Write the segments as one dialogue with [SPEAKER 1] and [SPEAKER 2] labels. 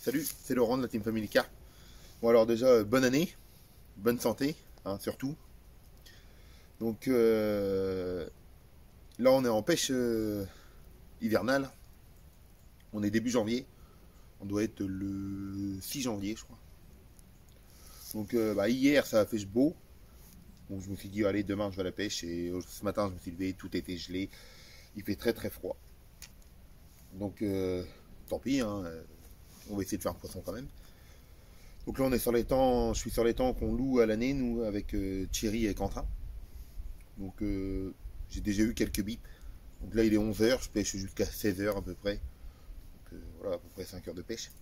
[SPEAKER 1] Salut, c'est Laurent de la Team Family Car. Bon alors déjà, bonne année, bonne santé, hein, surtout. Donc là on est en pêche hivernale. On est début janvier. On doit être le 6 janvier je crois. Donc hier ça a fait beau. Donc je me suis dit allez demain je vais à la pêche. Et ce matin je me suis levé, tout était gelé. Il fait très très froid. Donc tant pis, hein, on va essayer de faire un poisson quand même. Donc là on est sur les temps, je suis sur les temps qu'on loue à l'année, nous, avec Thierry et Quentin. Donc j'ai déjà eu quelques bips. Donc là il est 11h, je pêche jusqu'à 16h à peu près. Donc voilà, à peu près 5 heures de pêche.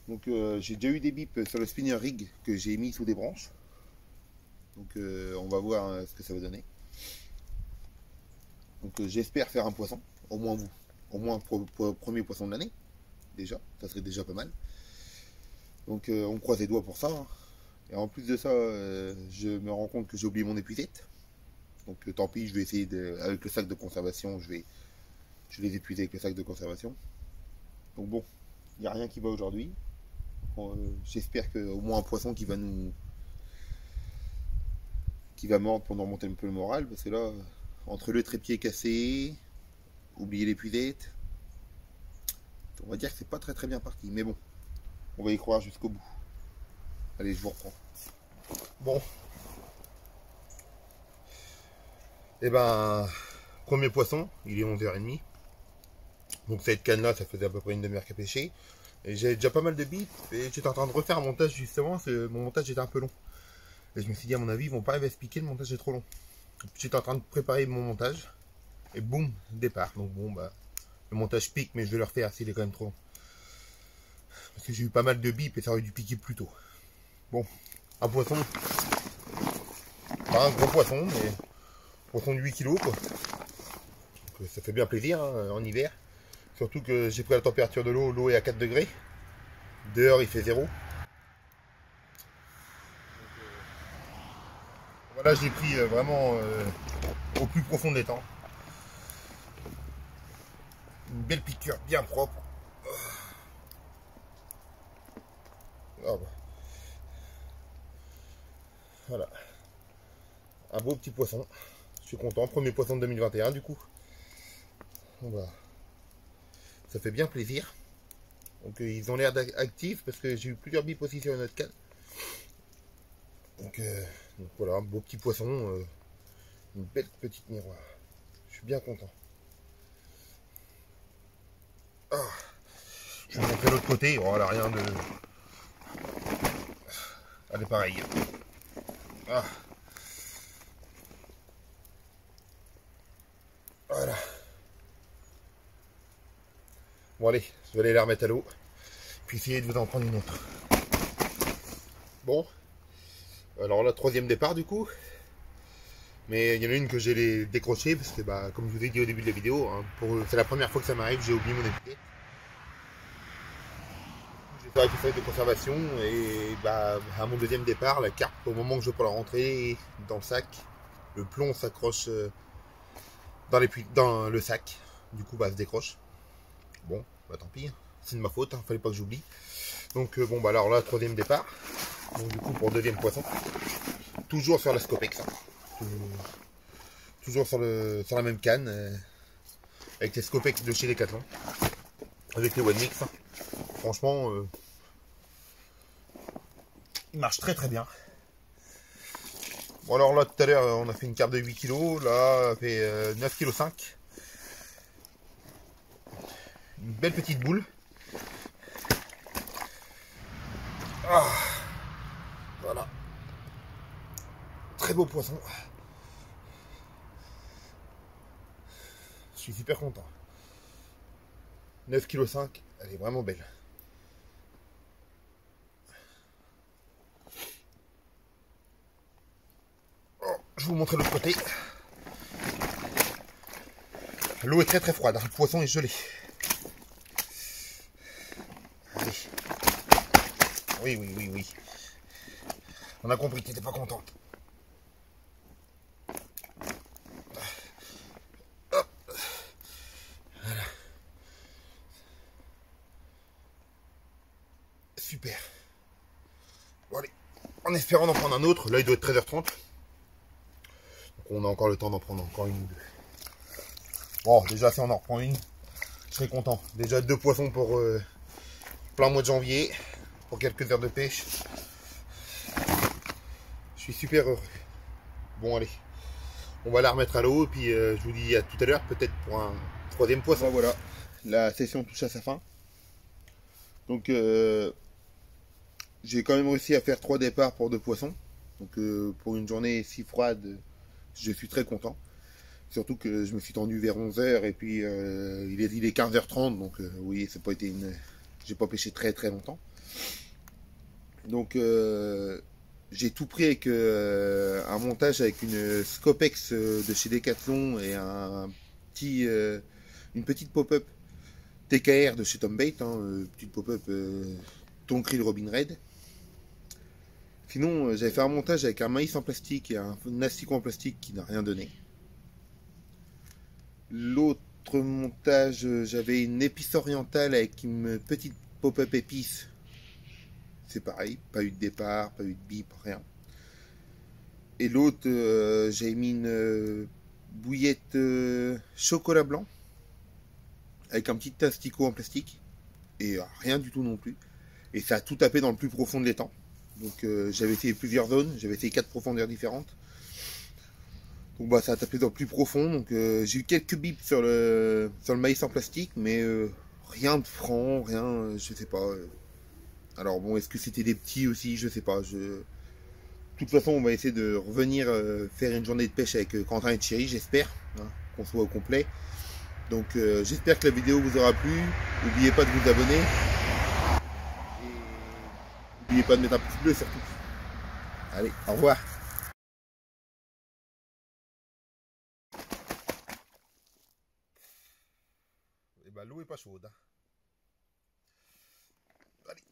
[SPEAKER 1] Donc j'ai déjà eu des bips sur le spinner rig que j'ai mis sous des branches. Donc on va voir ce que ça va donner. Donc j'espère faire un poisson, au moins vous. Au moins pour premier poisson de l'année. Déjà, ça serait déjà pas mal. Donc on croise les doigts pour ça. Hein. Et en plus de ça, je me rends compte que j'ai oublié mon épuisette. Donc tant pis, je vais essayer avec le sac de conservation, je vais les épuiser avec le sac de conservation. Donc bon, il n'y a rien qui va aujourd'hui. J'espère qu'au moins un poisson qui va mordre pour nous remonter un peu le moral, parce que là, entre le trépied cassé, oublier l'épuisette, on va dire que c'est pas très très bien parti. Mais bon, on va y croire jusqu'au bout. Allez, je vous reprends. Bon. Et ben, premier poisson, il est 11h30. Donc cette canne là, ça faisait à peu près une demi-heure qu'à pêcher. Et j'ai déjà pas mal de bips. Et j'étais en train de refaire un montage justement, mon montage était un peu long. Et je me suis dit à mon avis, ils vont pas arriver à expliquer, le montage est trop long. J'étais en train de préparer mon montage. Et boum, départ. Donc bon bah, le montage pique, mais je vais le refaire s'il est quand même trop long. Parce que j'ai eu pas mal de bips et ça aurait dû piquer plus tôt. Bon, un poisson. Pas un gros poisson, mais poisson de 8 kg quoi. Donc, ça fait bien plaisir hein, en hiver. Surtout que j'ai pris la température de l'eau, l'eau est à 4 degrés. Dehors il fait 0. Voilà, je l'ai pris vraiment au plus profond des temps. Une belle piqûre bien propre. Ah bah. Voilà. Un beau petit poisson. Je suis content. Premier poisson de 2021 du coup. Voilà. Ça fait bien plaisir. Donc ils ont l'air actifs parce que j'ai eu plusieurs bips aussi sur notre canne. Donc voilà, un beau petit poisson. Une belle petite miroir. Je suis bien content. Ah. Je vais montrer l'autre côté. Voilà, rien de... Elle est pareille. Ah. Voilà. Bon allez, je vais aller la remettre à l'eau. Puis essayer de vous en prendre une autre. Bon. Alors là, troisième départ du coup. Mais il y en a une que j'ai décrochée parce que bah, comme je vous ai dit au début de la vidéo, hein, c'est la première fois que ça m'arrive, j'ai oublié mon étiquette. J'ai fait avec le sac de conservation et bah, à mon deuxième départ, la carpe, au moment que je vais pour la rentrer dans le sac, le plomb s'accroche dans le sac. Du coup, bah, se décroche. Bon, bah tant pis, c'est de ma faute, hein, fallait pas que j'oublie. Donc bon, bah alors là, troisième départ. Donc du coup, pour deuxième poisson, toujours sur la Scopex. Hein. Toujours sur la même canne, avec les Scopex de chez Decathlon, avec les One Mix. Hein. Franchement, il marche très très bien. Bon alors là tout à l'heure on a fait une carpe de 8 kg, là on fait 9,5 kg. Une belle petite boule. Ah, voilà. Très beau poisson. Je suis super content. 9,5 kg, elle est vraiment belle. Oh, je vais vous montrer l'autre côté. L'eau est très très froide, le poisson est gelé. Allez. Oui, oui, oui, oui. On a compris que tu n'étais pas contente. Hop. Voilà. Bon, allez, en espérant d'en prendre un autre. Là, il doit être 13h30. Donc, on a encore le temps d'en prendre encore une ou deux. Bon, déjà, si on en reprend une, je serai content. Déjà, 2 poissons pour plein mois de janvier. Pour quelques heures de pêche. Je suis super heureux. Bon, allez. On va la remettre à l'eau. Et puis, je vous dis à tout à l'heure. Peut-être pour un 3e poisson. Voilà. La session touche à sa fin. Donc, j'ai quand même réussi à faire 3 départs pour 2 poissons. Donc pour une journée si froide, je suis très content. Surtout que je me suis tendu vers 11h et puis il est 15h30. Donc oui, c'est pas été une... j'ai pas pêché très très longtemps. Donc j'ai tout pris avec un montage avec une Scopex de chez Decathlon et une petite pop-up TKR de chez Tom Bait, petite pop-up thon krill Robin Red. Sinon, j'avais fait un montage avec un maïs en plastique et un asticot en plastique qui n'a rien donné. L'autre montage, j'avais une épice orientale avec une petite pop-up épice. C'est pareil, pas eu de départ, pas eu de bip, rien. Et l'autre, j'ai mis une bouillette chocolat blanc avec un petit asticot en plastique et rien du tout non plus. Et ça a tout tapé dans le plus profond de l'étang. Donc j'avais essayé plusieurs zones, j'avais essayé 4 profondeurs différentes. Donc bah ça a tapé dans le plus profond. Donc j'ai eu quelques bips sur le maïs en plastique, mais rien de franc, rien, je sais pas. Alors bon, est-ce que c'était des petits aussi, je sais pas. De toute façon, on va essayer de revenir faire une journée de pêche avec Quentin et Thierry, j'espère, hein, qu'on soit au complet. Donc j'espère que la vidéo vous aura plu. N'oubliez pas de vous abonner. Et n'oubliez pas de mettre un petit bleu surtout. Allez, au revoir. Et bah l'eau est pas chaude. Allez.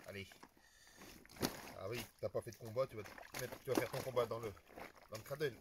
[SPEAKER 1] Allez. Ah oui, t'as pas fait de combat, tu vas faire ton combat dans le cradle.